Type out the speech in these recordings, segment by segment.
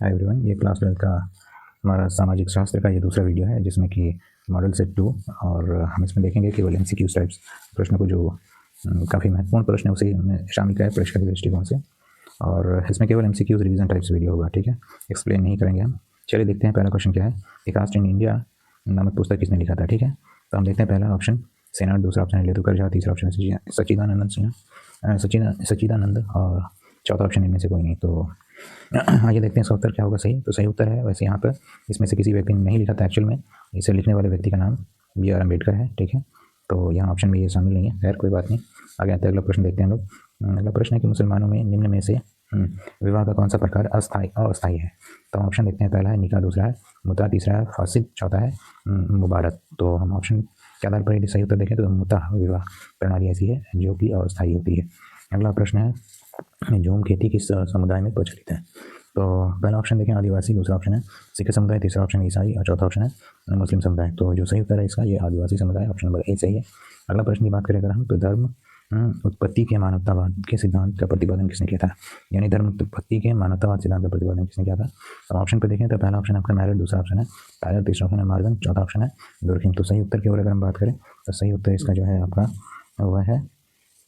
Hi everyone, ये class 12 का हमारा सामाजिक शास्त्र का ये दूसरा वीडियो है जिसमें कि मॉडल सेट 2 और हम इसमें देखेंगे केवल एमसीक्यू टाइप्स प्रश्न को जो काफ़ी महत्वपूर्ण प्रश्न है उसे हमने शामिल किया है परीक्षा के दृष्टिकोण से। और इसमें केवल एमसीक्यूज रिवीजन टाइप्स वीडियो होगा, ठीक है, एक्सप्लेन नहीं करेंगे हम। चलिए देखते हैं पहला क्वेश्चन क्या है। ए कास्ट इन इंडिया नामक पुस्तक किसने लिखा था, ठीक है। तो हम देखते हैं पहला ऑप्शन सेनाट, दूसरा ऑप्शन है लेतुकर झा, तीसरा ऑप्शन है सच्चिदानंद सिन्हा, सच्चिदानंद, और चौथा ऑप्शन इनमें से कोई नहीं। तो आइए देखते हैं इसका उत्तर क्या होगा। सही तो सही उत्तर है। वैसे यहाँ पर इसमें से किसी व्यक्ति ने नहीं लिखा था एक्चुअल में, इसे लिखने वाले व्यक्ति का नाम B.R. अम्बेडकर है, ठीक है। तो यहाँ ऑप्शन में ये शामिल नहीं है, खैर कोई बात नहीं। आगे आते हैं, अगला प्रश्न देखते हैं हम लोग। अगला प्रश्न है कि मुसलमानों में निम्न में से विवाह का कौन सा प्रकार अस्थायी है। तो हम ऑप्शन देखते हैं। पहला है निकाह, दूसरा है मुता, तीसरा है फासिद, चौथा है मुबारक। तो हम ऑप्शन के आधार पर यदि सही उत्तर देखें तो मुता विवाह प्रणाली ऐसी है जो कि अस्थायी होती है। अगला प्रश्न है झूम खेती किस समुदाय में प्रचलित है। तो पहला ऑप्शन देखें आदिवासी, दूसरा ऑप्शन है सिख समुदाय, तीसरा ऑप्शन ईसाई और चौथा ऑप्शन है मुस्लिम समुदाय। तो जो सही उत्तर है इसका ये आदिवासी समुदाय, ऑप्शन नंबर ए सही है। अगला प्रश्न की बात करें अगर हम तो धर्म उत्पत्ति के मानवतावाद के सिद्धांत का प्रतिपादन किसने किया था, यानी धर्म उत्पत्ति के मानवतावाद सिद्धांत का प्रतिपादन किसने किया था। तो ऑप्शन पर देखें तो पहला ऑप्शन आपका मैरिट, दूसरा ऑप्शन है टायर, तीसरा ऑप्शन है मार्गन, चौथा ऑप्शन है दुर्खिम। तो सही उत्तर की ओर अगर हम बात करें तो सही उत्तर इसका जो है आपका वह है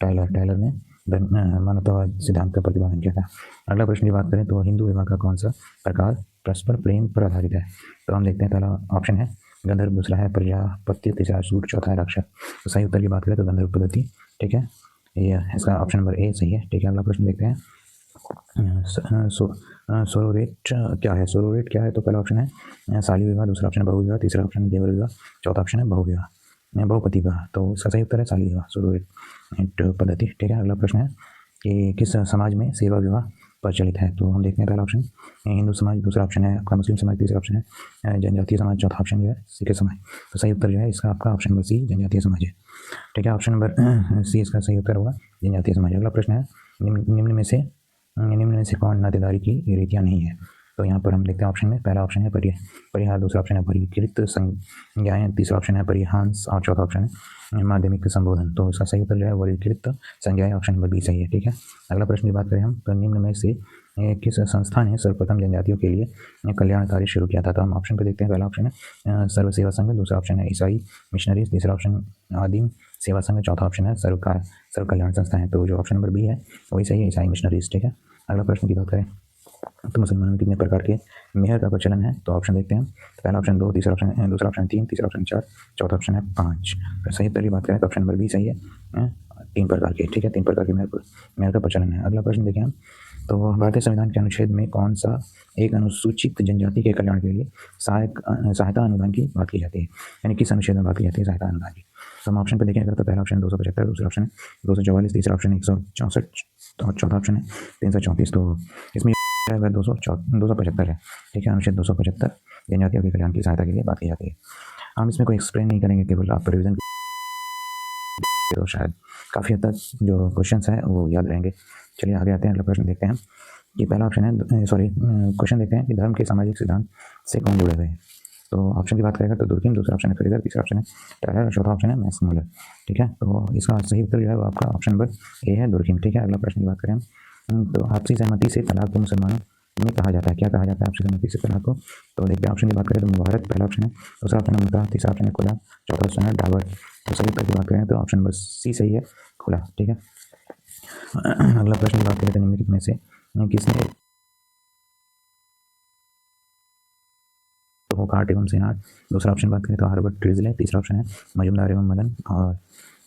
टायलर ने मानवतावाद सिद्धांत का प्रतिपादन किया था। अगला प्रश्न की बात करें तो हिंदू विवाह का कौन सा प्रकार परस्पर प्रेम पर आधारित है। तो हम देखते हैं पहला ऑप्शन है गंधर्व, दूसरा है प्रजापत्य, तीसरा सूट, चौथा है राक्षस। तो सही उत्तर की बात करें तो गंधर्व पद्धति, ठीक है, ये इसका ऑप्शन नंबर ए सही है, ठीक है। अगला प्रश्न देखते हैं सोरोरेट क्या है। सोरोरेट क्या है तो पहला ऑप्शन है शाली विवाह, दूसरा ऑप्शन है बहु विवाह, तीसरा ऑप्शन है देवर विवाह, चौथा ऑप्शन है बहुपति विवाह। तो इसका सही उत्तर है शाली विवाह, सोरोरेट पद्धति, ठीक है। अगला प्रश्न है कि किस समाज में सेवा विवाह प्रचलित है। तो हम देखते हैं पहला ऑप्शन हिंदू समाज, दूसरा ऑप्शन है आपका मुस्लिम समाज, तीसरा ऑप्शन है जनजातीय समाज, चौथा ऑप्शन जो है सिख समाज। तो सही उत्तर जो है इसका आपका ऑप्शन नंबर सी जनजातीय समाज है, ठीक है। ऑप्शन नंबर सी इसका सही उत्तर होगा जनजातीय समाज। अगला प्रश्न है निम्न में से कौन नातेदारी की रीतियाँ नहीं है। तो यहाँ पर हम देखते हैं ऑप्शन में पहला ऑप्शन है परिहार, दूसरा ऑप्शन है परिकृत संज्ञाएं, तीसरा ऑप्शन है परिहांस और चौथा ऑप्शन है माध्यमिक संबोधन। तो इसका सही उत्तर जो है वर्गीकृत संज्ञाएं, ऑप्शन नंबर बी सही है, ठीक है। अगला प्रश्न की बात करें हम तो निम्न में से किस संस्था ने सर्वप्रथम जनजातियों के लिए कल्याण कार्य शुरू किया था। तो हम ऑप्शन पर देखते हैं। पहला ऑप्शन है सर्व सेवा संघ, दूसरा ऑप्शन है ईसाई मिशनरीज, तीसरा ऑप्शन आदिम सेवा संघ, चौथा ऑप्शन है सर्व कल्याण संस्था है। तो जो ऑप्शन नंबर बी है वही सही है, ईसाई मिशनरीज, ठीक है। अगला प्रश्न की बात करें तो मुसलमानों में कितने प्रकार के मेहर का प्रचलन है। तो ऑप्शन देखते हैं। पहला ऑप्शन 2, तीसरा ऑप्शन दूसरा ऑप्शन 3, तीसरा ऑप्शन 4, चौथा ऑप्शन है 5। तो सही उत्तर की बात करें तो ऑप्शन नंबर बी सही है, 3 प्रकार के, ठीक है, 3 प्रकार के मेहर का प्रचलन है। अगला प्रश्न देखें हम तो भारतीय संविधान के अनुच्छेद में कौन सा एक अनुसूचित जनजाति के कल्याण के लिए सहायता अनुदान की बात की जाती है, यानी किस अनुच्छेद में बात की जाती है सहायता अनुदान की। तो हम ऑप्शन पर देखें अगर तो पहला ऑप्शन 275, दूसरा ऑप्शन है 244, तीसरा ऑप्शन है 164 और चौथा ऑप्शन है 334। तो इसमें 275 है, ठीक है, अनुच्छेद 275 जनजातियों के कल्याण की सहायता के लिए बात की जाती है। हम इसमें कोई एक्सप्लेन नहीं करेंगे, केवल आप रिविजन तो शायद काफ़ी हद तक जो क्वेश्चंस हैं वो याद रहेंगे। चलिए आगे आते हैं, अगला प्रश्न देखते हैं कि पहला ऑप्शन है क्वेश्चन देखते हैं कि धर्म के सामाजिक सिद्धांत से कौन जुड़े हुए हैं। तो ऑप्शन की बात करेगा तो दुर्खिम, दूसरा ऑप्शन है फ्रेजर, तीसरा ऑप्शन है टायर, चौथा ऑप्शन है मैक्समुलर, ठीक है। तो इसका सही उत्तर जो है वो आपका ऑप्शन नंबर ए है दुर्खिम, ठीक है। अगला प्रश्न की बात करें तो आपसी सहमति से तलाक को मुसलमानों में कहा जाता है, क्या कहा जाता है आपसी सहमति से तलाक को। तो देखते हैं ऑप्शन की बात करें तो मुबारक पहला ऑप्शन है, दूसरा ऑप्शन है मुता, तीसरा ऑप्शन है खुला, चौथा ऑप्शन है डाबर। तो सही उत्तर की बात करें तो ऑप्शन नंबर सी सही है, खुला, ठीक है। अगला प्रश्न की बात करें तो निम्नलिखित में से किसने तो होकार्ट एवं सेनाट, दूसरा ऑप्शन बात करें तो हार्वर्ड ट्रिजले, तीसरा ऑप्शन है मजुमदार एवं मदन और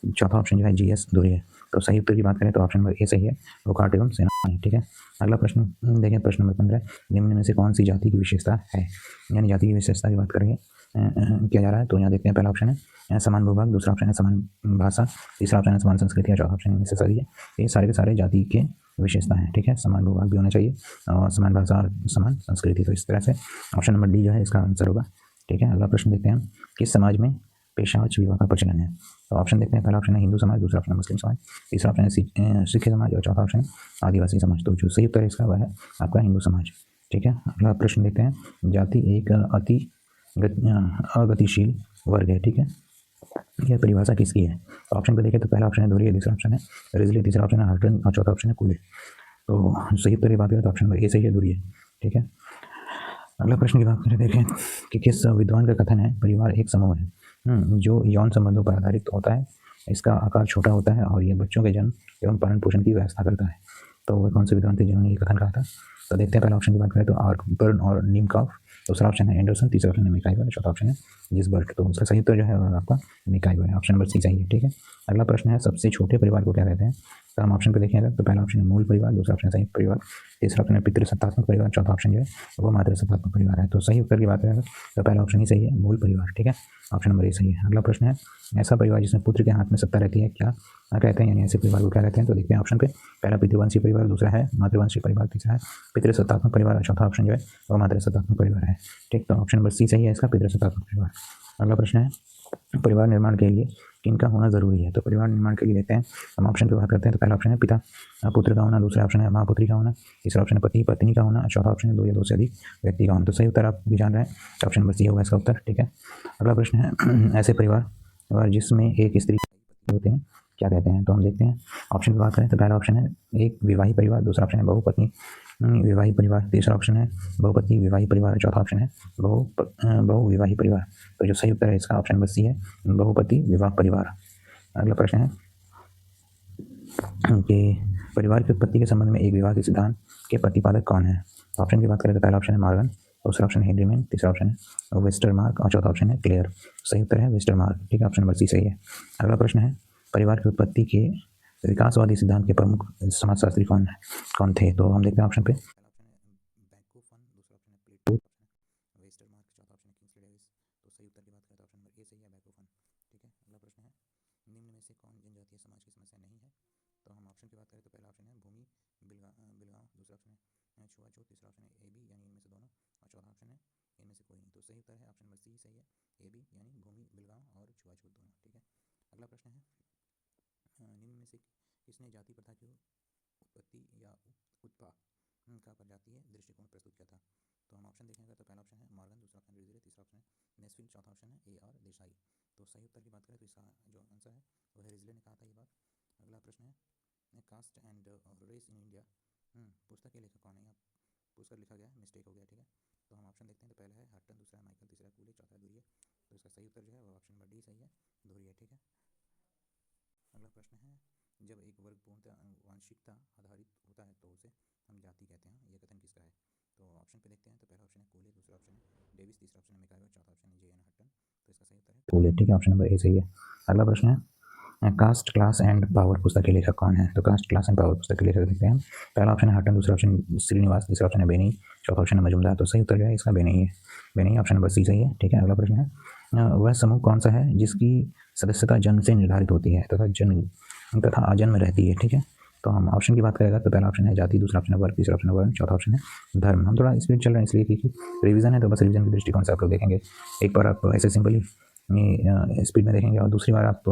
चौथा ऑप्शन जो है GS दुरी है। तो सही उत्तर की बात करें तो ऑप्शन नंबर ए सही है, होकार्ट एवं सेनाट, ठीक है। अगला प्रश्न देखें, प्रश्न नंबर 15, निम्न में से कौन सी जाति की विशेषता है, यानी जाति की विशेषता की बात करेंगे किया जा रहा है। तो यहाँ देखते हैं पहला ऑप्शन है समान भूभाग, दूसरा ऑप्शन है समान भाषा, तीसरा ऑप्शन है समान संस्कृति और चौथा ऑप्शन में से सही है। ये सारे के सारे जाति के विशेषता है, ठीक है। समान भूभाग भी होना चाहिए और समान भाषा और समान संस्कृति। तो इस तरह से ऑप्शन नंबर डी जो है इसका आंसर होगा, ठीक है। अगला प्रश्न देखते हैं किस समाज में पेशाच विवाह का प्रचलन है। तो ऑप्शन देखते हैं। पहला ऑप्शन है हिंदू समाज, दूसरा ऑप्शन है मुस्लिम समाज, तीसरा ऑप्शन है सिख समाज और चौथा ऑप्शन है आदिवासी समाज। तो जो सही उत्तर है इसका वह है आपका हिंदू समाज, ठीक है। अगला प्रश्न देखते हैं जाति एक अगतिशील वर्ग है, ठीक है, यह परिभाषा किसकी है। तो ऑप्शन पर देखें तो पहला ऑप्शन है धुरी, दूसरा ऑप्शन है रिजली, तीसरा ऑप्शन है हार्टन और चौथा ऑप्शन है कुले। तो सही उत्तर की बात करें तो ऑप्शन नंबर ए सही है, धुरी है, ठीक है। अगला प्रश्न की बात करें, देखें कि किस विद्वान का कथन है परिवार एक समूह है जो यौन संबंधों पर आधारित होता है, इसका आकार छोटा होता है और ये बच्चों के जन्म एवं पालन पोषण की व्यवस्था करता है। तो वह कौन से विद्वान थे जिन्होंने ये कथन कहा था? तो देखते हैं, पहला ऑप्शन की बात करें तो आर्कबर्न और नीमकॉफ, दूसरा ऑप्शन है एंडरसन, तीसरा ऑप्शन है मिकाइवर, चौथा ऑप्शन है जिसबर्ट। तो उसका सही उत्तर जो है आपका मिकाइवर है, ऑप्शन नंबर सी चाहिए। ठीक है, अगला प्रश्न है सबसे छोटे परिवार को क्या कहते हैं? तो हम ऑप्शन पे देखेंगे तो पहला ऑप्शन है मूल परिवार, दूसरा ऑप्शन है संयुक्त परिवार, तीसरा ऑप्शन है पितृसत्तात्मक परिवार, चौथा ऑप्शन जो है वो मातृसत्तात्मक परिवार है। तो सही उत्तर की बात करें तो पहला ऑप्शन ही सही है, मूल परिवार। ठीक है, ऑप्शन नंबर ए सही है। अगला प्रश्न है ऐसा परिवार जिसमें पुत्र के हाथ में सत्ता रहती है क्या कहते हैं, यानी ऐसे परिवार को क्या कहते हैं? तो देखते हैं ऑप्शन पे, पहला पितृवंशी परिवार, दूसरा है मातृवंशी परिवार, तीसरा है पितृसत्तात्मक परिवार और चौथा ऑप्शन जो है वो मातृसत्तात्मक परिवार है। ठीक, तो ऑप्शन नंबर सी सही है इसका, पितृसत्तात्मक परिवार। अगला प्रश्न है परिवार निर्माण के लिए किनका होना जरूरी है? तो परिवार निर्माण के लिए लेते हैं हम ऑप्शन पे बात करते हैं तो पहला ऑप्शन है पिता पुत्र का होना, दूसरा ऑप्शन है माँ पुत्री का होना, तीसरा ऑप्शन है पति पत्नी का होना, चौथा ऑप्शन है दो या दो से अधिक व्यक्ति का होना। तो सही उत्तर आप भी जान रहे हैं, ऑप्शन नंबर सी होगा इसका उत्तर। ठीक है, अगला प्रश्न है ऐसे परिवार जिसमें एक स्त्री होते हैं क्या कहते हैं? तो हम देखते हैं ऑप्शन की बात करें तो पहला ऑप्शन है एक विवाहित परिवार, दूसरा ऑप्शन है बहुपत्नी विवाहित परिवार, तीसरा ऑप्शन है बहुपत्नी विवाहित परिवार, चौथा ऑप्शन है बहु विवाहित परिवार। तो जो सही उत्तर है इसका ऑप्शन नंबर सी है, बहुपति विवाह परिवार। अगला प्रश्न है कि परिवार की उत्पत्ति के संबंध में एक विवाह के सिद्धांत के प्रतिपादक कौन है? ऑप्शन की बात करें तो पहला ऑप्शन है मार्गन, दूसरा ऑप्शन है हेनरी, तीसरा ऑप्शन है वेस्टरमार्क और चौथा ऑप्शन है क्लेयर। सही उत्तर है वेस्टरमार्क। ठीक है, ऑप्शन नंबर सी सही है। अगला प्रश्न है परिवार की उत्पत्ति के विकासवादी सिद्धांत के प्रमुख समाजशास्त्री कौन थे? तो हम देखते हैं ऑप्शन पे, निम्न में से कौन जनजातीय समाज की समस्या नहीं है? तो हम ऑप्शन की बात करें तो पहला ऑप्शन है भूमि बिलगांव, दूसरा ऑप्शन है छुआछूत, तीसरा ऑप्शन है ए बी यानी इनमें से दोनों और चौथा ऑप्शन है इनमें से कोई नहीं। तो सही उत्तर है ऑप्शन नंबर सी सही है, ए बी यानी भूमि बिलगांव और छुआछूत दोनों। ठीक है, अगला प्रश्न है निम्न में से किसने जाति प्रथा की उत्पत्ति या उत्पाद का प्रजातीय दृष्टिकोण प्रस्तुत किया था? तो हम ऑप्शन देखेंगे तो पहला ऑप्शन है मॉर्गन, दूसरा ऑप्शन रिजले, तीसरा ऑप्शन है नेस्फिल्ड, चौथा ऑप्शन है ए आर देसाई। तो सही उत्तर की बात करें तो इसका जो आंसर है वो है रिजले ने कहा था ये बात। अगला प्रश्न है caste and race in India पुस्तक के लेखक कौन है? यहाँ पुस्तक लिखा गया है, मिस्टेक हो गया। ठीक है, तो हम ऑप्शन देखते हैं तो पहला है हट्टन, दूसरा है माइकल, तीसरा कूले, चौथा धुरिया। तो इसका सही उत्तर जो है वो ऑप्शन नंबर डी सही है, धुरिया। ठीक है, अगला प्रश्न है जब एक वर्ग पूर्णतः आनुवंशिकता आधारित होता है तो उसे हम जाति कहते हैं, यह कथन किसका है? तो ऑप्शन पे देखते हैं तो पहला ऑप्शन है कूले, दूसरा ऑप्शन है डेविस, तीसरा ऑप्शन है मिकाइवर, चौथा ऑप्शन है जे एन हट्टन। तो इसका सही उत्तर है कूले। ठीक है, ऑप्शन नंबर ए सही है। अगला प्रश्न है कास्ट क्लास एंड पावर पुस्तक के लेखक कौन है? तो कास्ट क्लास एंड पावर पुस्तक के लेखक देखते हैं, पहला ऑप्शन है हट्टन, दूसरा ऑप्शन श्रीनिवास, तीसरा ऑप्शन है बेनी, चौथा ऑप्शन है मजुमदार। तो सही उत्तर जो है इसका बेनी है, बेनी, ऑप्शन नंबर सी सही है। ठीक है, अगला प्रश्न है वह समूह कौन सा है जिसकी सदस्यता जन्म से निर्धारित होती है तथा आजन्म रहती है? ठीक है, तो हम ऑप्शन की बात करेगा तो पहला ऑप्शन है जाति, दूसरा ऑप्शन है वर्ग, तीसरा ऑप्शन है वर्ण, चौथा ऑप्शन है धर्म। हम थोड़ा स्पीड चल रहे हैं इसलिए क्योंकि रिवीजन है तो बस रिवीजन के दृष्टिकोण से आप लोग देखेंगे। एक बार आप ऐसे सिंपली स्पीड में देखेंगे और दूसरी बार आप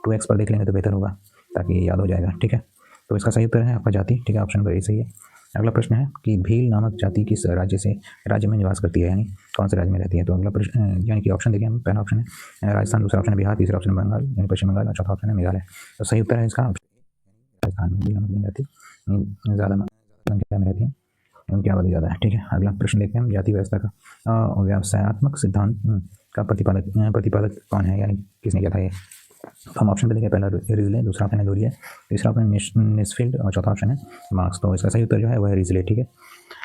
2x पर देख लेंगे तो बेहतर होगा ताकि याद हो जाएगा। ठीक है, तो इसका सही उत्तर है आपका जाति। ठीक है, ऑप्शन नंबर ए सही है। अगला प्रश्न है कि भील नामक जाति किस राज्य में निवास करती है, यानी कौन से राज्य में रहती है? तो अगला प्रश्न यानी कि ऑप्शन देखिए हम, पहला ऑप्शन है राजस्थान, दूसरा ऑप्शन है बिहार, तीसरा ऑप्शन है बंगाल यानी पश्चिम बंगाल और चौथा ऑप्शन है मेघालय। तो सही उत्तर है इसका राजस्थान में भील नामक जाति ज़्यादा संख्या में रहती है, उनकी आबादी ज़्यादा है। ठीक है, अगला प्रश्न देखते हैं हम, जाति व्यवस्था का व्यवसायत्मक सिद्धांत का प्रतिपादक कौन है, यानी किसने किया था ये? तो हम ऑप्शन पे देखें, पहला रिजले, दूसरा ऑप्शन है धुरिया, तीसरा ऑप्शन नेस्फिल्ड और चौथा ऑप्शन है मार्क्स। तो इसका सही उत्तर जो है वह है रिजले। ठीक है,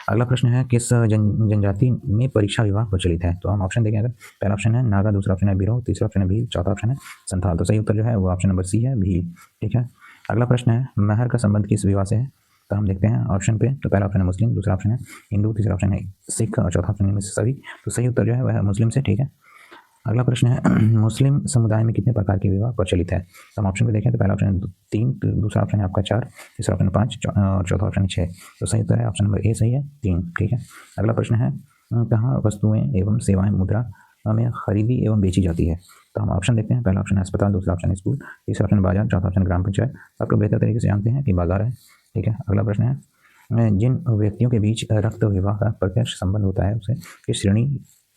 अगला प्रश्न है किस जनजाति में परीक्षा विवाह प्रचलित है? तो हम ऑप्शन देखें अगर, पहला ऑप्शन है नागा, दूसरा ऑप्शन है बिरो, तीसरा ऑप्शन है भील, चौथा ऑप्शन है संथाल। तो सही उत्तर जो है वो ऑप्शन नंबर सी है, भील। ठीक है, अगला प्रश्न है महर का संबंध किस विवाह से है? तो हम देखते हैं ऑप्शन पे तो पहला ऑप्शन है मुस्लिम, दूसरा ऑप्शन है हिंदू, तीसरा ऑप्शन है सिख और चौथा ऑप्शन है सभी। तो सही उत्तर जो है वह है मुस्लिम से। ठीक है, अगला प्रश्न है मुस्लिम समुदाय में कितने प्रकार के विवाह प्रचलित है? तो हम ऑप्शन पे देखें तो पहला ऑप्शन है 3, दूसरा ऑप्शन है आपका 4, तीसरा ऑप्शन है 5 और चौथा ऑप्शन है 6। तो सही उत्तर है ऑप्शन नंबर ए सही है, 3। ठीक है, अगला प्रश्न है कहाँ वस्तुएं एवं सेवाएं मुद्रा में खरीदी एवं बेची जाती है? तो हम ऑप्शन देखते हैं, पहला ऑप्शन है अस्पताल, दूसरा ऑप्शन है स्कूल, तीसरा ऑप्शन बाजार, चौथा ऑप्शन ग्राम पंचायत। आप लोग बेहतर तरीके से जानते हैं कि बाजार है। ठीक है, अगला प्रश्न है जिन व्यक्तियों के बीच रक्त विवाह का प्रत्यक्ष संबंध होता है उसे किस श्रेणी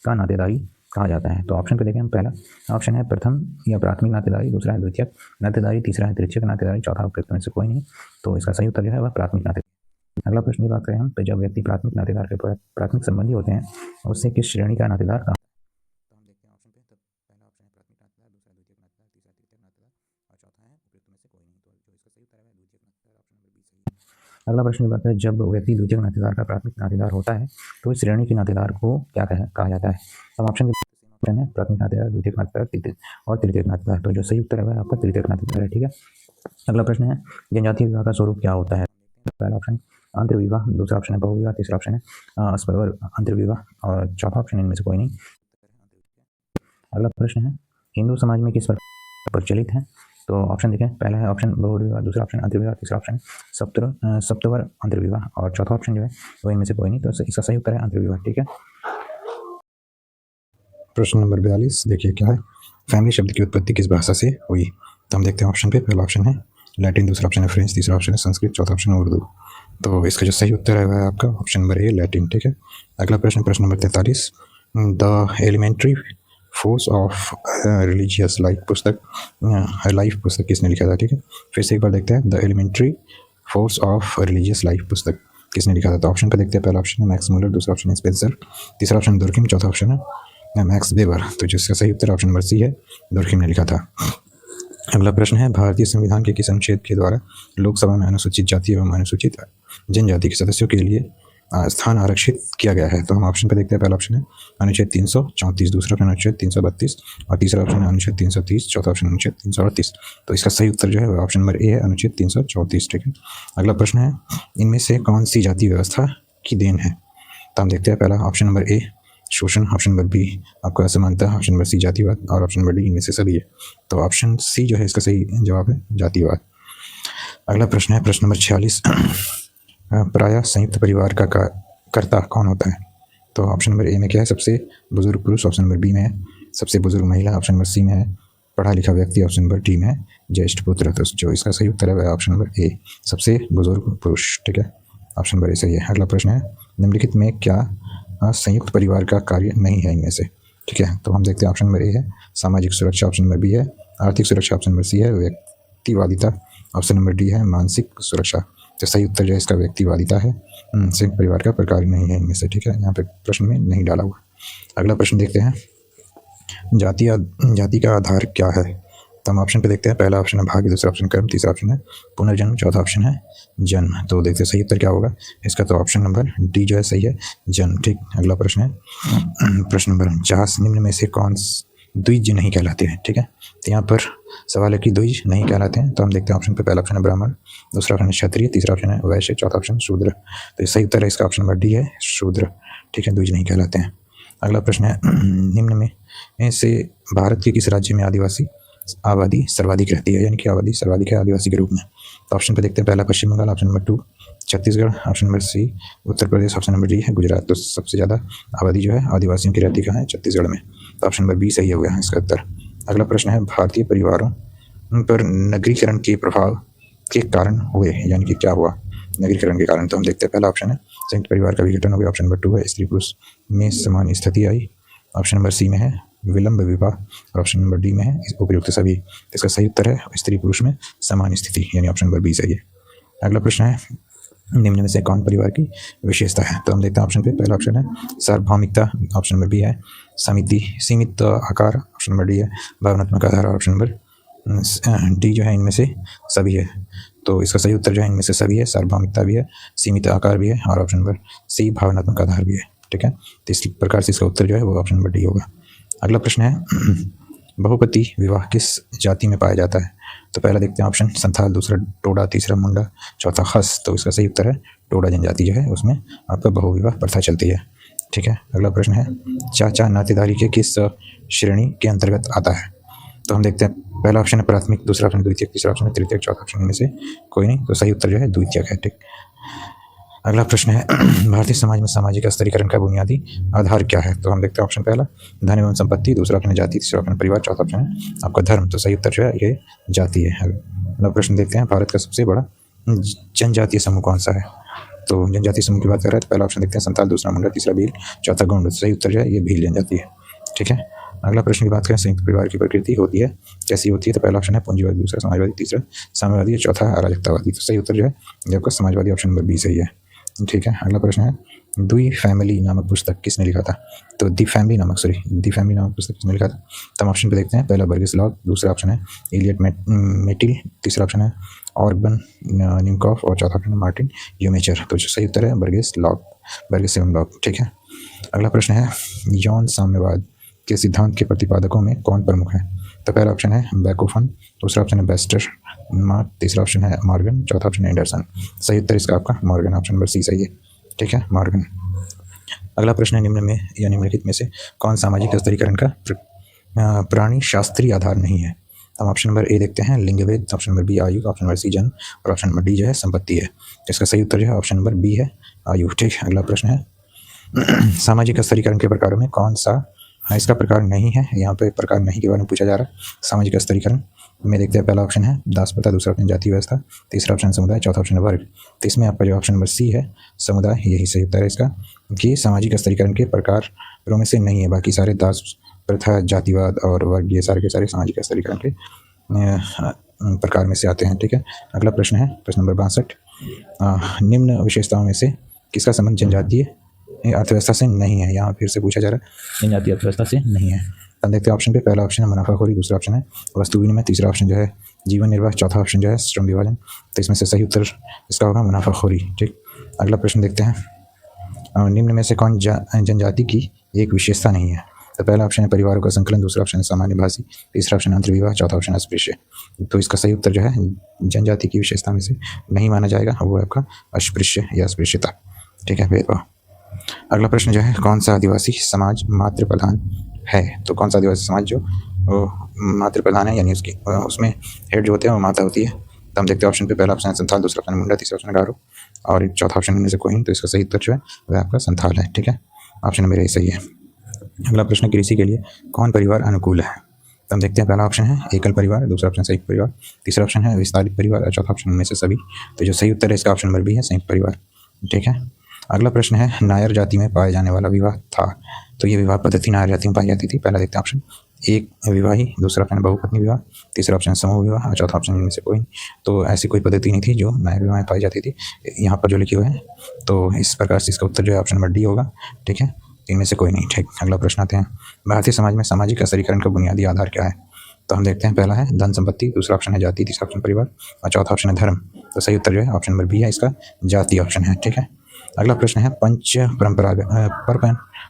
का नातेदारी कहा जाता है? तो ऑप्शन पे देखें हम, पहला ऑप्शन है प्रथम या प्राथमिक नातेदारी, दूसरा है द्वितीयक नातेदारी, तीसरा है तृतीयक नातेदारी, चौथा उपयुक्त में से कोई नहीं। तो इसका सही उत्तर जो है वह प्राथमिक नातेदारी। अगला प्रश्न की बात करें हम तो जब व्यक्ति प्राथमिक नातेदार के प्राथमिक संबंधी होते हैं उससे किस श्रेणी का नातेदार कहा, तो हम देखते हैं ऑप्शन पे। तो पहला ऑप्शन है प्राथमिक नातेदार, दूसरा द्वितीयक नातेदार, तीसरा तृतीयक नातेदार और चौथा है उपयुक्त में से कोई नहीं। तो जो इसका सही उत्तर है द्वितीयक नातेदार, ऑप्शन नंबर बी सही है। अगला प्रश्न की बात करें जब व्यक्ति द्वितीयक नातेदार का प्राथमिक नातेदार होता है तो इस श्रेणी के नातेदार को क्या कहा जाता है। तो ऑप्शन है प्राथमिक नातेदार, द्वितीयक नातेदार, तृतीयक नातेदार। तो जो सही उत्तर है आपका तृतीयक नातेदार है। ठीक है। अगला प्रश्न है जनजातीय विवाह का स्वरूप क्या होता है। पहला ऑप्शन अंतर्विवाह, दूसरा ऑप्शन है बहुविवाह, तीसरा ऑप्शन है अस्पर्वर अंतर्विवाह और चौथा ऑप्शन इनमें से कोई नहीं। अगला प्रश्न है हिंदू समाज में किस प्रकार प्रचलित है। तो ऑप्शन देखें, पहला है ऑप्शन बहुविवाह, दूसरा ऑप्शन अंतर्विवाह, तीसरा ऑप्शन सप्तवर अंतर्विवाह और चौथा ऑप्शन जो है वो इनमें से कोई नहीं। तो इसका सही उत्तर है अंतर्विवाह। ठीक है। प्रश्न नंबर 42 देखिए क्या है, फैमिली शब्द की उत्पत्ति किस भाषा से हुई। तो हम देखते हैं ऑप्शन पे। पहला ऑप्शन है लैटिन, दूसरा ऑप्शन है फ्रेंच, तीसरा ऑप्शन है संस्कृत, चौथा ऑप्शन है उर्दू। तो इसका जो सही उत्तर है वह है आपका ऑप्शन नंबर ए लैटिन। ठीक है। अगला प्रश्न, प्रश्न number 43, the elementary force of religious life पुस्तक किसने लिखा था। ठीक है। फिर से एक बार देखते हैं, the elementary force of religious life पुस्तक किसने लिखा था। तो ऑप्शन पे देखते हैं, पहला ऑप्शन है मैक्स मूलर, दूसरा ऑप्शन है स्पेंसर, तीसरा ऑप्शन दुर्किम, चौथा ऑप्शन है मैक्स वेबर। तो जिसका सही उत्तर ऑप्शन नंबर सी है, दुर्किम ने लिखा था। अगला प्रश्न है भारतीय संविधान के किस अनुच्छेद के द्वारा लोकसभा में अनुसूचित जाति एवं अनुसूचित जनजाति के सदस्यों के लिए स्थान आरक्षित किया गया है। तो हम ऑप्शन पे देखते हैं, पहला ऑप्शन है अनुच्छेद 334, दूसरा ऑप्शन अनुच्छेद 332 और तीसरा ऑप्शन है अनुच्छेद 330, चौथा ऑप्शन अनुच्छेद 338। तो इसका सही उत्तर जो है वह ऑप्शन नंबर ए है, अनुच्छेद 334। ठीक है। अगला प्रश्न है इनमें से कौन सी जाति व्यवस्था की देन है। तो हम देखते हैं, पहला ऑप्शन नंबर ए शोषण, ऑप्शन नंबर बी आपको असमानता, ऑप्शन नंबर सी जातिवाद और ऑप्शन नंबर डी इनमें से सभी है। तो ऑप्शन सी जो है इसका सही जवाब है जातिवाद। अगला प्रश्न है प्रश्न नंबर 46, प्रायः संयुक्त परिवार का कर्ता कौन होता है। तो ऑप्शन नंबर ए में क्या है, सबसे बुजुर्ग पुरुष, ऑप्शन नंबर बी में है सबसे बुजुर्ग महिला, ऑप्शन नंबर सी में है पढ़ा लिखा व्यक्ति, ऑप्शन नंबर डी में है ज्येष्ठ पुत्र। तो जो इसका सही उत्तर है वह ऑप्शन नंबर ए सबसे बुजुर्ग पुरुष। ठीक है। ऑप्शन नंबर ए सही है। अगला प्रश्न है निम्नलिखित में क्या संयुक्त परिवार का कार्य नहीं है इनमें से। ठीक है। तो हम देखते हैं, ऑप्शन नंबर ए है सामाजिक सुरक्षा, ऑप्शन नंबर बी है आर्थिक सुरक्षा, ऑप्शन नंबर सी है व्यक्तिवादिता, ऑप्शन नंबर डी है मानसिक सुरक्षा। तो सही उत्तर जो है इसका व्यक्तिवादिता है, संयुक्त परिवार का प्रकार नहीं है इनमें से। ठीक है। यहाँ पे प्रश्न में नहीं डाला हुआ। अगला प्रश्न देखते हैं, जाति का आधार क्या है। तो हम ऑप्शन पे देखते हैं, पहला ऑप्शन है भाग्य, दूसरा ऑप्शन कर्म, तीसरा ऑप्शन है पुनर्जन्म, चौथा ऑप्शन है जन्म। तो देखते हैं सही उत्तर क्या होगा इसका। तो ऑप्शन नंबर डी जो है सही है, जन्म। ठीक। अगला प्रश्न है प्रश्न नंबर 50, निम्न में से कौन द्विज नहीं कहलाते हैं। ठीक है। तो यहाँ पर सवाल है कि द्विज नहीं कहलाते हैं। तो हम देखते हैं ऑप्शन पे, पहला ऑप्शन है ब्राह्मण, दूसरा ऑप्शन है क्षत्रिय, तीसरा ऑप्शन है वैश्य, चौथा ऑप्शन शूद्र। तो सही उत्तर है इसका ऑप्शन नंबर डी है शूद्र। ठीक है। द्विज नहीं कहलाते हैं। अगला प्रश्न है निम्न में से भारत के किस राज्य में आदिवासी आबादी सर्वाधिक रहती है, यानी कि आबादी सर्वाधिक है आदिवासी के रूप में। तो ऑप्शन पे देखते हैं, पहला Paschim Bangal, option number 2 Chhattisgarh, option number C Uttar Pradesh, option number D है गुजरात। तो सबसे ज़्यादा आबादी जो है आदिवासियों की रहती कहाँ है, छत्तीसगढ़ में। तो ऑप्शन नंबर बी सही हो गया है इसका उत्तर। अगला प्रश्न है भारतीय परिवारों पर नगरीकरण के प्रभाव के कारण हुए, यानी कि क्या हुआ नगरीकरण के कारण। तो हम देखते हैं, पहला ऑप्शन है संयुक्त परिवार का विघटन हो गया, ऑप्शन नंबर 2 है स्त्री पुरुष में समान स्थिति आई, ऑप्शन नंबर सी में है विलंब विवाह और ऑप्शन नंबर डी में है उपयुक्त सभी। इसका सही उत्तर है स्त्री पुरुष में समान स्थिति, यानी ऑप्शन नंबर बी सही है। अगला प्रश्न है निम्न में से कौन परिवार की विशेषता है। तो हम देखते हैं ऑप्शन पे, पहला ऑप्शन है सार्वभौमिकता, ऑप्शन नंबर बी है सीमित आकार, ऑप्शन नंबर डी है भावनात्मक आधार और ऑप्शन नंबर डी जो है इनमें से सभी है। तो इसका सही उत्तर जो है इनमें से सभी है, सार्वभौमिकता भी है, सीमित आकार भी है और ऑप्शन नंबर सी भावनात्मक आधार भी है। ठीक है। तो इस प्रकार से इसका उत्तर जो है वो ऑप्शन नंबर डी होगा। अगला प्रश्न है बहुपति विवाह किस जाति में पाया जाता है। तो पहला देखते हैं ऑप्शन संथाल, दूसरा टोडा, तीसरा मुंडा, चौथा खस। तो इसका सही उत्तर है टोडा जनजाति जो है उसमें आपका बहुविवाह प्रथा चलती है। ठीक है। अगला प्रश्न है चाचा नातेदारी के किस श्रेणी के अंतर्गत आता है। तो हम देखते हैं, पहला ऑप्शन है प्राथमिक, दूसरा ऑप्शन द्वितीयक, तीसरा ऑप्शन है तृतीयक, चौथा ऑप्शन में से कोई नहीं। तो सही उत्तर जो है द्वितीयक है। ठीक। अगला प्रश्न है भारतीय समाज में सामाजिक स्तरीकरण का बुनियादी आधार क्या है। तो हम देखते हैं ऑप्शन पहला धन एवं संपत्ति, दूसरा ऑप्शन है जाति, तीसरा ऑप्शन परिवार, चौथा ऑप्शन है आपका धर्म। तो सही उत्तर जो है ये जाति है। अगला प्रश्न देखते हैं भारत का सबसे बड़ा जनजातीय समूह कौन सा है। तो जनजातीय समूह की बात कर रहे हैं, तो पहला ऑप्शन देखते हैं संताल, दूसरा मुंडा, तीसरा भील, चौथा गोंड। सही उत्तर जो है ये भील जनजाति है। ठीक है। अगला प्रश्न की बात करें संयुक्त परिवार की प्रकृति होती है कैसी होती है। तो पहला ऑप्शन है पूंजीवादी, दूसरा समाजवादी, तीसरा साम्यवादी, चौथा अराजकतावादी। तो सही उत्तर जो है ये आपका समाजवादी, ऑप्शन नंबर बी सही है। ठीक है। अगला प्रश्न है दी फैमिली नामक पुस्तक किसने लिखा था? तो दी फैमिली नामक पुस्तक किसने लिखा था? तो हम ऑप्शन पे देखते हैं। पहला बर्गिस लॉग, दूसरा ऑप्शन है इलियट मेटिल, तीसरा ऑप्शन है ऑर्बन निमकॉफ और चौथा ऑप्शन है मार्टिन यूमेचर। तो जो सही उत्तर है बर्गिस एवं लॉग। ठीक है। अगला प्रश्न है यौन साम्यवाद के सिद्धांत के प्रतिपादकों में कौन प्रमुख है? तो पहला ऑप्शन है बैकोफन, दूसरा ऑप्शन है बेस्टर मार्क, तीसरा ऑप्शन है मॉर्गन, चौथा ऑप्शन है एंडरसन। सही उत्तर इसका आपका मॉर्गन, ऑप्शन नंबर सी सही है। ठीक है, मॉर्गन। अगला प्रश्न है निम्न में या निम्नलिखित में से कौन सामाजिक स्तरीकरण का प्राणी शास्त्रीय आधार नहीं है? हम ऑप्शन नंबर ए देखते हैं लिंगभेद, ऑप्शन नंबर बी आयु, ऑप्शन नंबर सी जन्म और ऑप्शन नंबर डी जो है संपत्ति है। इसका सही उत्तर जो है ऑप्शन नंबर बी है आयु। ठीक है। अगला प्रश्न है सामाजिक स्तरीकरण के प्रकारों में कौन सा इसका प्रकार नहीं है? यहाँ पे प्रकार नहीं के बारे में पूछा जा रहा है। सामाजिक स्तरीकरण में देखते हैं। पहला ऑप्शन है दासप्रथा, दूसरा ऑप्शन जाति व्यवस्था, तीसरा ऑप्शन समुदाय, चौथा ऑप्शन वर्ग। तो इसमें आपका जो ऑप्शन नंबर सी है समुदाय, यही सही उत्तर है इसका, कि सामाजिक स्तरीकरण के प्रकारों में से नहीं है। बाकी सारे दास प्रथा, जातिवाद और वर्ग ये सारे के सारे सामाजिक स्तरीकरण के प्रकार में से आते हैं। ठीक है। अगला प्रश्न है प्रश्न नंबर 62। निम्न विशेषताओं में से किसका संबंध जनजातीय अर्थव्यवस्था से नहीं है? यहाँ फिर से पूछा जा रहा है जनजातीय अर्थव्यवस्था से नहीं है। हम देखते हैं ऑप्शन पे। पहला ऑप्शन है मुनाफाखोरी, दूसरा ऑप्शन है वस्तु विनिमय, तीसरा ऑप्शन जो है जीवन निर्वाह, चौथा ऑप्शन जो है श्रम विभाजन। तो इसमें से सही उत्तर इसका होगा मुनाफाखोरी। ठीक। अगला प्रश्न देखते हैं निम्न में से कौन जनजाति की एक विशेषता नहीं है? तो पहला ऑप्शन है परिवारों का संकलन, दूसरा ऑप्शन है सामान्य भाषी, तीसरा ऑप्शन अंतर्विवाह, चौथा ऑप्शन अस्पृश्य। तो इसका सही उत्तर जो है जनजाति की विशेषता में से नहीं माना जाएगा, वो है आपका अस्पृश्य या अस्पृश्यता। ठीक है, भेदभाव। अगला प्रश्न जो है कौन सा आदिवासी समाज मातृ प्रधान है? तो कौन सा आदिवासी समाज जो मातृ प्रधान है, यानी उसमें हेड जो होते हैं वो माता होती है? तो हम देखते हैं ऑप्शन पे। पहला ऑप्शन है संथाल, दूसरा ऑप्शन मुंडा, तीसरा ऑप्शन गारो और चौथा ऑप्शन इनमें से कोई। तो इसका सही उत्तर जो है वह आपका संथाल है। ठीक है, ऑप्शन नंबर ए सही है। अगला प्रश्न कृषि के लिए कौन परिवार अनुकूल है? तो हम देखते हैं। पहला ऑप्शन है एकल परिवार, दूसरा ऑप्शन संयुक्त परिवार, तीसरा ऑप्शन है विस्तारित परिवार और चौथा ऑप्शन में से सभी। तो जो सही उत्तर है इसका ऑप्शन नंबर बी है संयुक्त परिवार। ठीक है। अगला प्रश्न है नायर जाति में पाए जाने वाला विवाह था। तो ये विवाह पद्धति नायर जाति में पाई जाती थी। पहला देखते हैं ऑप्शन एक विवाही, दूसरा ऑप्शन बहुपत्नी विवाह, तीसरा ऑप्शन समूह विवाह और चौथा ऑप्शन इनमें से कोई। तो ऐसी कोई पद्धति नहीं थी जो नायर विवाह में पाई जाती थी यहाँ पर जो लिखे हुए हैं। तो इस प्रकार से इसका उत्तर जो है ऑप्शन नंबर डी होगा। ठीक है, इनमें से कोई नहीं। ठीक। अगला प्रश्न आते हैं भारतीय समाज में सामाजिक स्तरीकरण का बुनियादी आधार क्या है? तो हम देखते हैं। पहला है धन संपत्ति, दूसरा ऑप्शन है जाति, तीसरा ऑप्शन परिवार और चौथा ऑप्शन है धर्म। तो सही उत्तर जो है ऑप्शन नंबर बी है इसका, जाति ऑप्शन है। ठीक है। अगला प्रश्न है पंच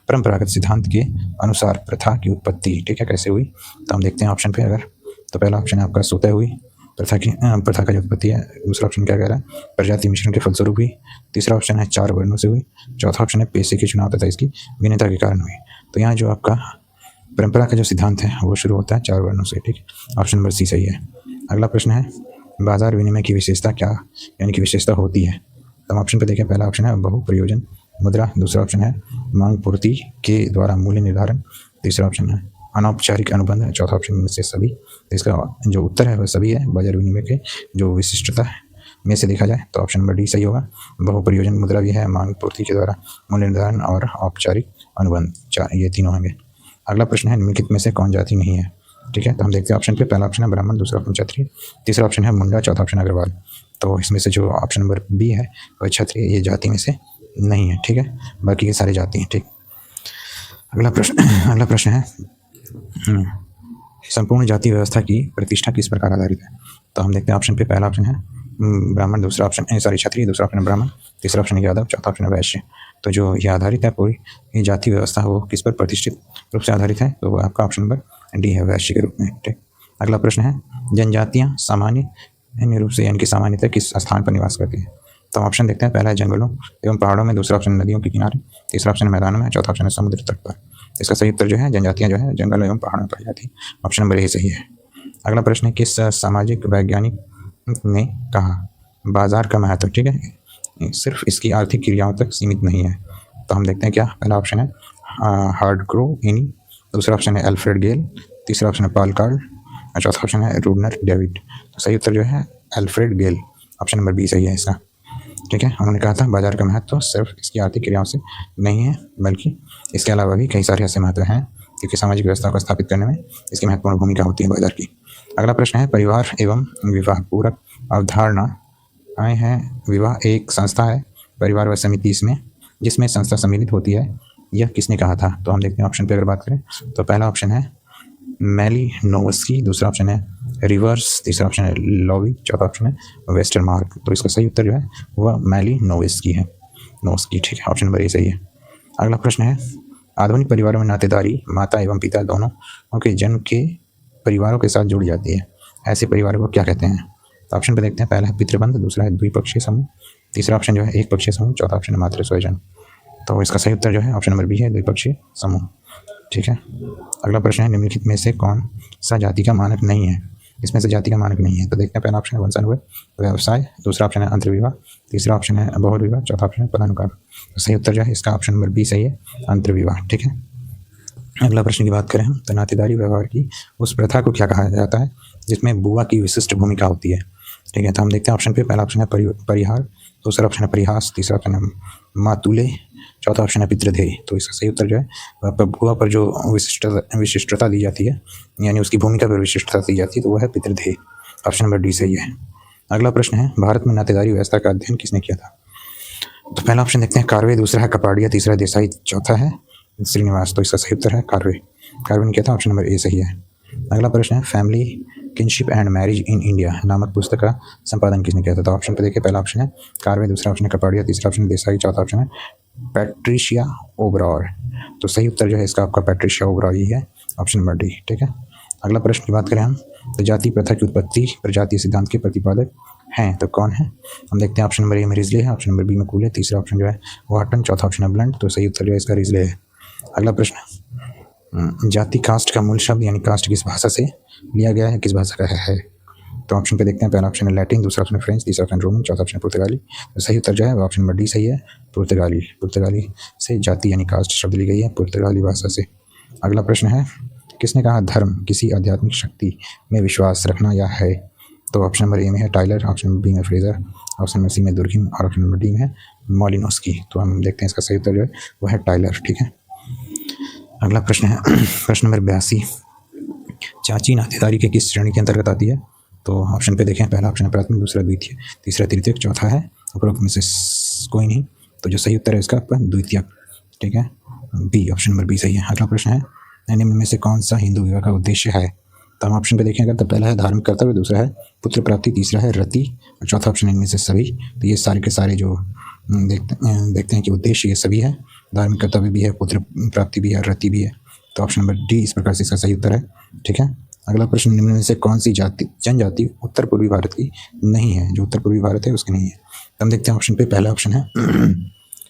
परंपरागत सिद्धांत के अनुसार प्रथा की उत्पत्ति ठीक है कैसे हुई? तो हम देखते हैं ऑप्शन पे। अगर तो पहला ऑप्शन है आपका स्वतः हुई प्रथा का जो उत्पत्ति है, दूसरा ऑप्शन क्या कह रहा है प्रजाति मिश्रण के फलस्वरूप हुई, तीसरा ऑप्शन है 4 वर्णों से हुई, चौथा ऑप्शन है पेशे के चुनाव तथा इसकी भिन्नता के कारण हुई। तो यहाँ जो आपका परंपरा का जो सिद्धांत है वो शुरू होता है 4 वर्णों से। ठीक है, ऑप्शन नंबर सी सही है। अगला प्रश्न है बाजार विनिमय की विशेषता क्या यानी कि विशेषता होती है? तो हम ऑप्शन पे देखें। पहला ऑप्शन है बहु प्रयोजन मुद्रा, दूसरा ऑप्शन है मांग पूर्ति के द्वारा मूल्य निर्धारण, तीसरा ऑप्शन है अनौपचारिक अनुबंध, चौथा ऑप्शन में से सभी। तो इसका जो उत्तर है वह सभी है। बाजार विनिमय के जो विशिष्टता में से देखा जाए तो ऑप्शन नंबर डी सही होगा। बहु प्रयोजन मुद्रा भी है, मांग पूर्ति के द्वारा मूल्य निर्धारण और औपचारिक अनुबंध, ये तीनों होंगे। अगला प्रश्न है निम्नलिखित में से कौन जाति नहीं है? ठीक है, तो हम देखते हैं ऑप्शन पे। पहला ऑप्शन है ब्राह्मण, दूसरा ऑप्शन क्षत्रिय, तीसरा ऑप्शन है मुंडा, चौथा ऑप्शन अग्रवाल। तो इसमें से जो ऑप्शन नंबर बी है वह क्षत्रिय ये जाति में से नहीं है। ठीक है, बाकी के सारे जाति हैं। ठीक। अगला प्रश्न है संपूर्ण जाति व्यवस्था की प्रतिष्ठा किस प्रकार आधारित है? तो हम देखते हैं ऑप्शन पे। पहला ऑप्शन है ब्राह्मण, दूसरा ऑप्शन क्षत्रिय, दूसरा ऑप्शन है ब्राह्मण, तीसरा ऑप्शन है यादव, चौथा ऑप्शन है वैश्य। तो जो ये आधारित है पूरी ये जाति व्यवस्था वो किस पर प्रतिष्ठित रूप से आधारित है? तो वो आपका ऑप्शन नंबर डी है, वैश्य के रूप में। ठीक। अगला प्रश्न है जनजातियाँ सामान्य रूप से यानी कि सामान्यतः किस स्थान पर निवास करती है? तो ऑप्शन देखते हैं। पहला है जंगलों एवं पहाड़ों में, दूसरा ऑप्शन नदियों के किनारे, तीसरा ऑप्शन मैदानों में, चौथा ऑप्शन है समुद्र तट पर। इसका सही उत्तर जो है जनजातियाँ जो है जंगल एवं पहाड़ों में पाई जाती है। ऑप्शन नंबर ए सही है। अगला प्रश्न है किस सामाजिक वैज्ञानिक ने कहा बाजार का महत्व ठीक है सिर्फ इसकी आर्थिक क्रियाओं तक सीमित नहीं है? तो हम देखते हैं क्या। पहला ऑप्शन है हार्डग्रो एनी, दूसरा ऑप्शन है एल्फ्रेड गेल, तीसरा ऑप्शन है पॉल कार्ल और चौथा ऑप्शन है रूडनर डेविड। तो सही उत्तर जो है एल्फ्रेड गेल, ऑप्शन नंबर बी सही है इसका। ठीक है, उन्होंने कहा था बाजार का महत्व सिर्फ इसकी आर्थिक क्रियाओं से नहीं है बल्कि इसके अलावा भी कई सारे ऐसे महत्व हैं क्योंकि सामाजिक व्यवस्था को स्थापित करने में इसकी महत्वपूर्ण भूमिका होती है बाजार की। अगला प्रश्न है परिवार एवं विवाह पूरक अवधारणाएं हैं। विवाह एक संस्था है परिवार व समिति इसमें जिसमें संस्था सम्मिलित होती है, यह किसने कहा था? तो हम देखते हैं ऑप्शन पे अगर बात करें तो पहला ऑप्शन है मैलिनोवस्की, दूसरा ऑप्शन है रिवर्स, तीसरा ऑप्शन है लॉवी, चौथा ऑप्शन है वेस्टरमार्क। तो इसका सही उत्तर जो है वह मैलिनोवस्की है, नोवस्की, ठीक है, ऑप्शन नंबर ए सही है। अगला प्रश्न है आधुनिक परिवारों में नातेदारी माता एवं पिता दोनों के जन्म के परिवारों के साथ जुड़ जाती है, ऐसे परिवारों को क्या कहते हैं? तो ऑप्शन पे देखते हैं, पहला है पितृबंध, दूसरा है द्विपक्षीय समूह, तीसरा ऑप्शन जो है एक पक्षीय समूह, चौथा ऑप्शन है मातृ स्वजन। तो इसका सही उत्तर जो है ऑप्शन नंबर बी है, द्विपक्षीय समूह, ठीक है। अगला प्रश्न है निम्नलिखित में से कौन सा जाति का मानक नहीं है? इसमें से जाति का मानक नहीं है, तो देखते हैं, पहला ऑप्शन है वंशानुगत व्यवसाय, दूसरा ऑप्शन है अंतर्विवाह, तीसरा ऑप्शन है बहुविवाह, चौथा ऑप्शन है पदानुक्रम। तो सही उत्तर जो है इसका ऑप्शन नंबर बी सही है, अंतर्विवाह, ठीक है। अगला प्रश्न की बात करें हम तो नातेदारी व्यवहार की उस प्रथा को क्या कहा जाता है जिसमें बुआ की विशिष्ट भूमिका होती है, ठीक है। तो हम देखते हैं ऑप्शन पे, पहला ऑप्शन है परिहार, दूसरा ऑप्शन है परिहास, तीसरा ऑप्शन है मातुले, चौथा ऑप्शन है पितृदेह। तो इसका सही उत्तर जो है वह बुआ पर जो विशिष्टता दी जाती है, यानी उसकी भूमिका पर विशिष्टता दी जाती है, तो वह है पितृदेह, ऑप्शन नंबर डी सही है। अगला प्रश्न है भारत में नातेदारी व्यवस्था का अध्ययन किसने किया था? तो पहला ऑप्शन देखते हैं कार्वे, दूसरा है कपाड़िया, तीसरा देसाई, चौथा है श्रीनिवास। तो इसका सही उत्तर है कार्वे, कार्वे ने किया था, ऑप्शन नंबर ए सही है। अगला प्रश्न है family kinship and marriage in India नामक पुस्तक का संपादन किसने किया था? तो ऑप्शन पे देखिए, पहला ऑप्शन है कार्वे, दूसरा ऑप्शन है कपाड़िया, तीसरा ऑप्शन है देसाई, चौथा ऑप्शन है पैट्रिशिया ओबरॉय। तो सही उत्तर जो है इसका आपका पैट्रिशिया ओबरॉय ही है, ऑप्शन नंबर डी, ठीक है। अगला प्रश्न की बात करें हम तो जाति प्रथा की उत्पत्ति प्रजातीय सिद्धांत के प्रतिपादक हैं तो कौन है? हम देखते हैं ऑप्शन नंबर ए में रिजले है, ऑप्शन नंबर बी में कूल है, तीसरा ऑप्शन जो है वाटन, चौथा ऑप्शन है ब्लंट। तो सही उत्तर जो है इसका रिजले है। अगला प्रश्न जाति कास्ट का मूल शब्द यानी कास्ट किस भाषा से लिया गया है, किस भाषा का है? तो ऑप्शन पे देखते हैं, पहला ऑप्शन है लैटिन, दूसरा ऑप्शन है फ्रेंच, तीसरा ऑप्शन रोमन, चौथा ऑप्शन है पुर्तगाली। तो सही उत्तर जो है ऑप्शन नंबर डी सही है, पुर्तगाली। पुर्तगाली से जाति यानी कास्ट शब्द ली गई है पुर्तगाली भाषा से। अगला प्रश्न है किसने कहा धर्म किसी आध्यात्मिक शक्ति में विश्वास रखना या है? तो ऑप्शन नंबर ए में है टाइलर, ऑप्शन नंबर बी में फ्रेजर, ऑप्शन नंबर सी में दुर्खिम और ऑप्शन नंबर डी में है मॉलिनोस्की। तो हम देखते हैं इसका सही उत्तर जो है वह है टाइलर, ठीक है। अगला प्रश्न है प्रश्न नंबर 82 चाची नातेदारी के किस श्रेणी के अंतर्गत आती है? तो ऑप्शन पे देखें, पहला ऑप्शन है प्राथमिक, दूसरा द्वितीय, तीसरा तृतीयक, चौथा है उपरोक्त में से कोई नहीं। तो जो सही उत्तर है इसका आपका द्वितीयक, ठीक है, बी, ऑप्शन नंबर बी सही है। अगला प्रश्न है निम्न में से कौन सा हिंदू विवाह का उद्देश्य है? तो हम ऑप्शन पे देखेंगे तो पहला है धार्मिक कर्तव्य, दूसरा है पुत्र प्राप्ति, तीसरा है रति और चौथा ऑप्शन है इनमें से सभी। तो ये सारे के सारे जो देखते हैं कि उद्देश्य ये सभी है, धार्मिक कर्तव्य भी है, पुत्र प्राप्ति भी है, रति भी है। तो ऑप्शन नंबर डी इस प्रकार से इसका सही उत्तर है, ठीक है। अगला प्रश्न निम्न में से कौन सी जनजाति उत्तर पूर्वी भारत की नहीं है? जो उत्तर पूर्वी भारत है उसकी नहीं है। तो हम देखते हैं ऑप्शन पे, पहला ऑप्शन है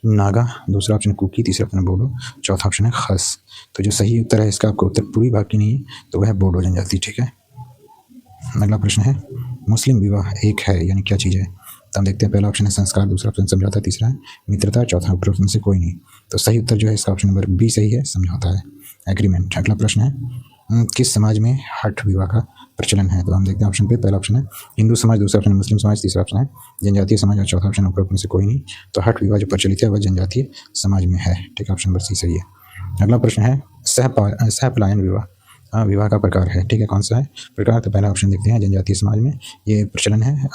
नागा, दूसरा ऑप्शन है कुकी, तीसरा ऑप्शन है बोडो, चौथा ऑप्शन है खस। तो जो सही उत्तर है इसका आपको उत्तर पूर्वी भाग की नहीं है, तो वह है बोडो जनजाति, ठीक है। अगला प्रश्न है मुस्लिम विवाह एक है यानी क्या चीज़ है? तो हम देखते हैं, पहला ऑप्शन है संस्कार, दूसरा ऑप्शन समझौता, तीसरा है मित्रता, चौथा उपरोक्त में से कोई नहीं। तो सही उत्तर जो है इसका ऑप्शन नंबर बी सही है, समझौता है, एग्रीमेंट। अगला प्रश्न है किस समाज में हठ विवाह का प्रचलन है? तो हम देखते हैं ऑप्शन पे, पहला ऑप्शन है हिंदू समाज, दूसरा ऑप्शन है मुस्लिम समाज, तीसरा ऑप्शन है जनजातीय समाज और चौथा ऑप्शन उपरोक्त में से कोई नहीं। तो हठ विवाह जो प्रचलित है वह जनजातीय समाज में है, ठीक है, ऑप्शन नंबर सी सही है। अगला प्रश्न है सहपलायन विवाह विवाह का प्रकार है, ठीक है, कौन सा है प्रकार? तो पहला ऑप्शन देखते हैं जनजातीय समाज में ये प्रचलन है,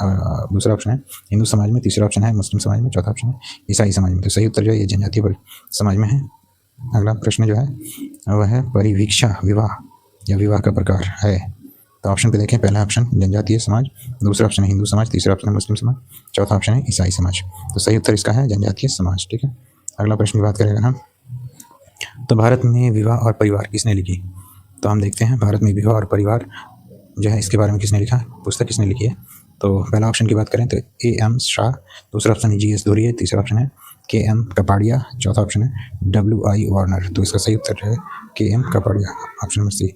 दूसरा ऑप्शन है हिंदू समाज में, तीसरा ऑप्शन है मुस्लिम समाज में, चौथा ऑप्शन है ईसाई समाज में। तो सही उत्तर जो है ये जनजातीय समाज में है। अगला प्रश्न जो है वह है परिवीक्षा विवाह या विवाह का प्रकार है। तो ऑप्शन पे देखें, पहला ऑप्शन जनजातीय समाज, दूसरा ऑप्शन है हिंदू समाज, तीसरा ऑप्शन है मुस्लिम समाज, चौथा ऑप्शन है ईसाई समाज। तो सही उत्तर इसका है जनजातीय समाज, ठीक है। अगला प्रश्न की बात करेंगे हम तो भारत में विवाह और परिवार किसने लिखी? तो हम देखते हैं भारत में विवाह और परिवार जो है इसके बारे में किसने लिखा, पुस्तक किसने लिखी है? तो पहला ऑप्शन की बात करें तो A.M. शाह, दूसरा ऑप्शन है G.S. धुरिया, तीसरा ऑप्शन है K.M. कपाड़िया, चौथा ऑप्शन है W.I. वार्नर। तो इसका सही उत्तर है K.M. कपाड़िया, ऑप्शन नंबर सी,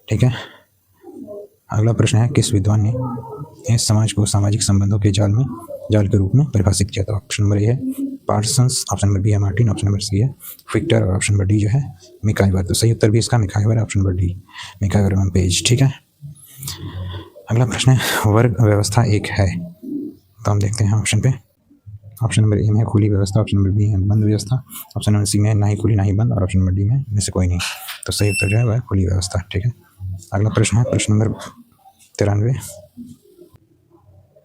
ठीक है। अगला प्रश्न है किस विद्वान ने इस समाज को सामाजिक संबंधों के जाल के रूप में परिभाषित किया? था ऑप्शन नंबर ए है पार्सन्स, ऑप्शन नंबर बी है मार्टिन, ऑप्शन नंबर सी है फिक्टर और ऑप्शन नंबर डी जो है मिकाइवर। तो सही उत्तर भी इसका मिकाइवर, ऑप्शन नंबर डी मिकाइवर एवं पेज, ठीक है। अगला प्रश्न है वर्ग व्यवस्था एक है। तो हम देखते हैं ऑप्शन पे, ऑप्शन नंबर ए में है खुली व्यवस्था, ऑप्शन नंबर बी है बंद व्यवस्था, ऑप्शन नंबर सी में है ना ही खुली ना ही बंद और ऑप्शन नंबर डी में से कोई नहीं। तो सही उत्तर जो है वह खुली व्यवस्था, ठीक है। अगला प्रश्न है प्रश्न नंबर 93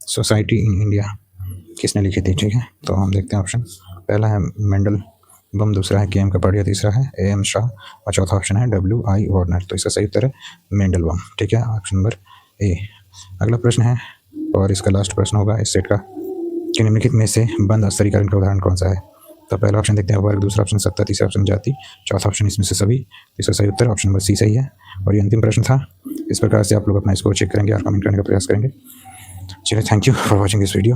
सोसाइटी इन इंडिया किसने लिखी थी, ठीक है। तो हम देखते हैं ऑप्शन, पहला है मेंडल बम, दूसरा है के.एम. कपाडिया, तीसरा है ए.एम. शाह और चौथा ऑप्शन है W.I. वार्नर। तो इसका सही उत्तर है मेंडल बम, ठीक है, ऑप्शन नंबर ए। अगला प्रश्न है और इसका लास्ट प्रश्न होगा इस सेट का कि निम्नलिखित में से बंद स्तरीकरण का उदाहरण कौन सा है। तो पहला ऑप्शन देखते हैं वर्ग, दूसरा ऑप्शन सत्ता, तीसरा ऑप्शन जाति, चौथा ऑप्शन इसमें से सभी। इसका सही उत्तर ऑप्शन नंबर सी सही है। और ये अंतिम प्रश्न था। इस प्रकार से आप लोग अपना स्कोर चेक करेंगे और कमेंट करने का प्रयास करेंगे। चलिए, thank you for watching this video.